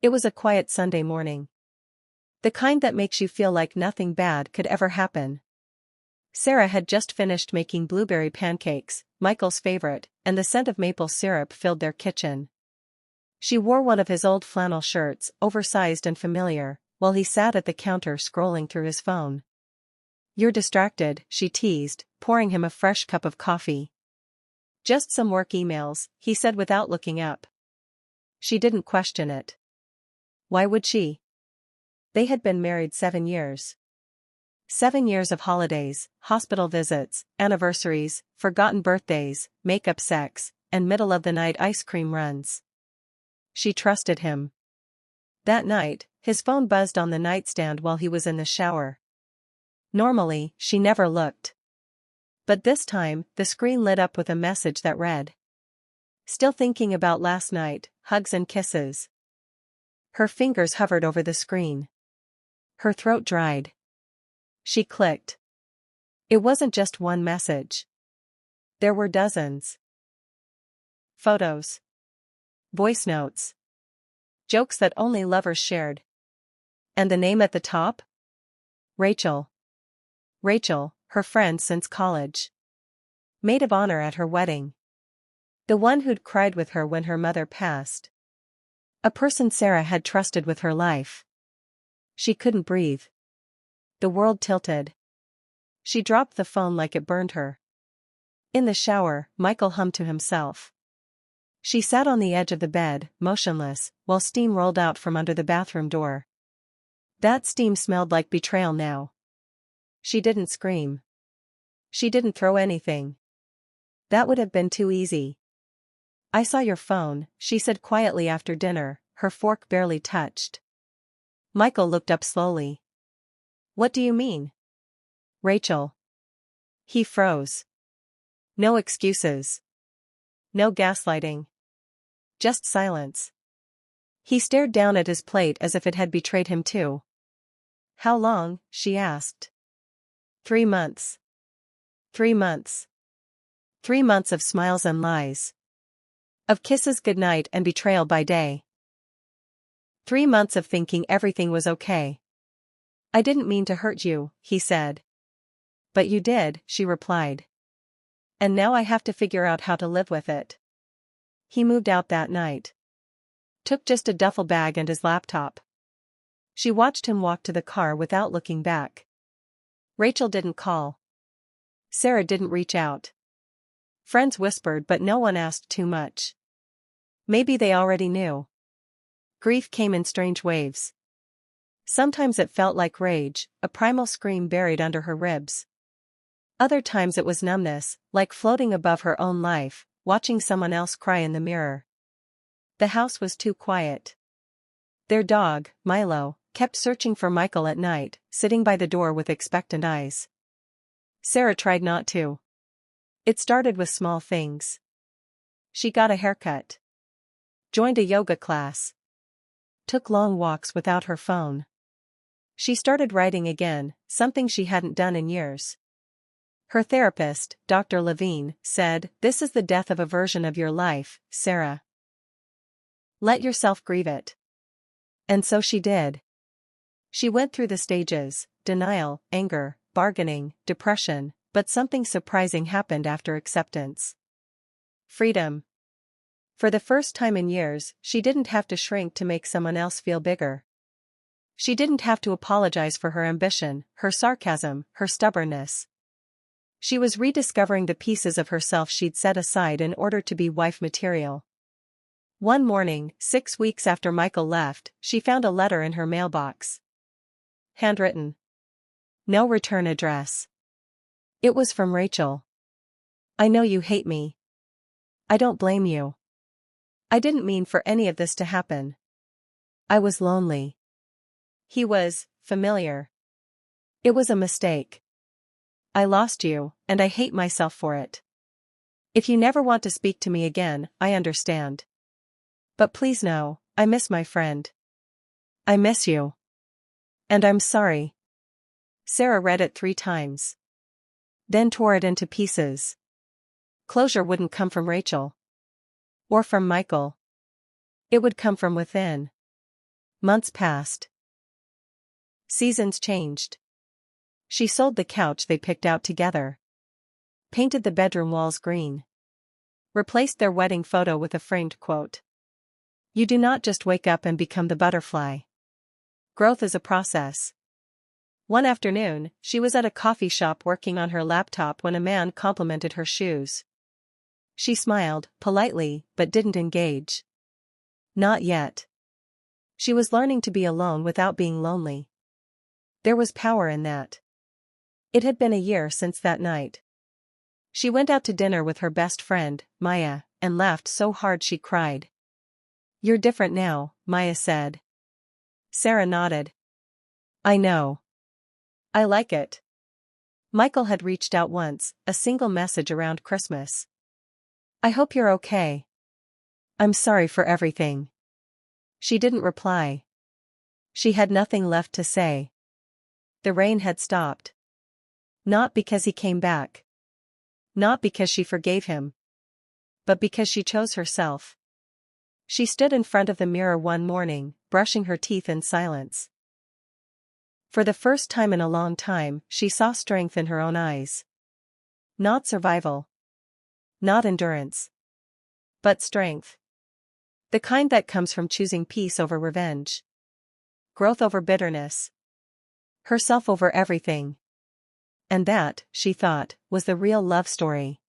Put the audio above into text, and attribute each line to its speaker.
Speaker 1: It was a quiet Sunday morning. The kind that makes you feel like nothing bad could ever happen. Sarah had just finished making blueberry pancakes, Michael's favorite, and the scent of maple syrup filled their kitchen. She wore one of his old flannel shirts, oversized and familiar, while he sat at the counter scrolling through his phone. "You're distracted," she teased, pouring him a fresh cup of coffee. "Just some work emails," he said without looking up. She didn't question it. Why would she? They had been married 7 years. 7 years of holidays, hospital visits, anniversaries, forgotten birthdays, makeup sex, and middle-of-the-night ice cream runs. She trusted him. That night, his phone buzzed on the nightstand while he was in the shower. Normally, she never looked. But this time, the screen lit up with a message that read, "Still thinking about last night, hugs and kisses." Her fingers hovered over the screen. Her throat dried. She clicked. It wasn't just one message. There were dozens. Photos. Voice notes. Jokes that only lovers shared. And the name at the top? Rachel. Rachel, her friend since college. Maid of honor at her wedding. The one who'd cried with her when her mother passed. A person Sarah had trusted with her life. She couldn't breathe. The world tilted. She dropped the phone like it burned her. In the shower, Michael hummed to himself. She sat on the edge of the bed, motionless, while steam rolled out from under the bathroom door. That steam smelled like betrayal now. She didn't scream. She didn't throw anything. That would have been too easy. "I saw your phone," she said quietly after dinner, her fork barely touched. Michael looked up slowly. "What do you mean?" "Rachel." He froze. No excuses. No gaslighting. Just silence. He stared down at his plate as if it had betrayed him too. "How long?" she asked. 3 months. 3 months. 3 months of smiles and lies. Of kisses goodnight and betrayal by day. 3 months of thinking everything was okay. "I didn't mean to hurt you," he said. "But you did," she replied. "And now I have to figure out how to live with it." He moved out that night. Took just a duffel bag and his laptop. She watched him walk to the car without looking back. Rachel didn't call. Sarah didn't reach out. Friends whispered but no one asked too much. Maybe they already knew. Grief came in strange waves. Sometimes it felt like rage, a primal scream buried under her ribs. Other times it was numbness, like floating above her own life, watching someone else cry in the mirror. The house was too quiet. Their dog, Milo, kept searching for Michael at night, sitting by the door with expectant eyes. Sarah tried not to. It started with small things. She got a haircut. Joined a yoga class. Took long walks without her phone. She started writing again, something she hadn't done in years. Her therapist, Dr. Levine, said, "This is the death of a version of your life, Sarah. Let yourself grieve it." And so she did. She went through the stages: denial, anger, bargaining, depression, but something surprising happened after acceptance. Freedom. For the first time in years, she didn't have to shrink to make someone else feel bigger. She didn't have to apologize for her ambition, her sarcasm, her stubbornness. She was rediscovering the pieces of herself she'd set aside in order to be wife material. One morning, 6 weeks after Michael left, she found a letter in her mailbox. Handwritten. No return address. It was from Rachel. "I know you hate me. I don't blame you. I didn't mean for any of this to happen. I was lonely." He was familiar. "It was a mistake. I lost you, and I hate myself for it. If you never want to speak to me again, I understand. But please know, I miss my friend. I miss you. And I'm sorry." Sarah read it 3 times. Then tore it into pieces. Closure wouldn't come from Rachel. Or from Michael. It would come from within. Months passed. Seasons changed. She sold the couch they picked out together. Painted the bedroom walls green. Replaced their wedding photo with a framed quote. You do not just wake up and become the butterfly. Growth is a process. One afternoon, she was at a coffee shop working on her laptop when a man complimented her shoes. She smiled, politely, but didn't engage. Not yet. She was learning to be alone without being lonely. There was power in that. It had been a year since that night. She went out to dinner with her best friend, Maya, and laughed so hard she cried. You're different now, Maya said. Sarah nodded. I know. I like it. Michael had reached out once, a single message around Christmas. I hope you're okay. I'm sorry for everything. She didn't reply. She had nothing left to say. The rain had stopped. Not because he came back. Not because she forgave him. But because she chose herself. She stood in front of the mirror one morning, brushing her teeth in silence. For the first time in a long time, she saw strength in her own eyes. Not survival. Not endurance. But strength. The kind that comes from choosing peace over revenge. Growth over bitterness. Herself over everything. And that, she thought, was the real love story.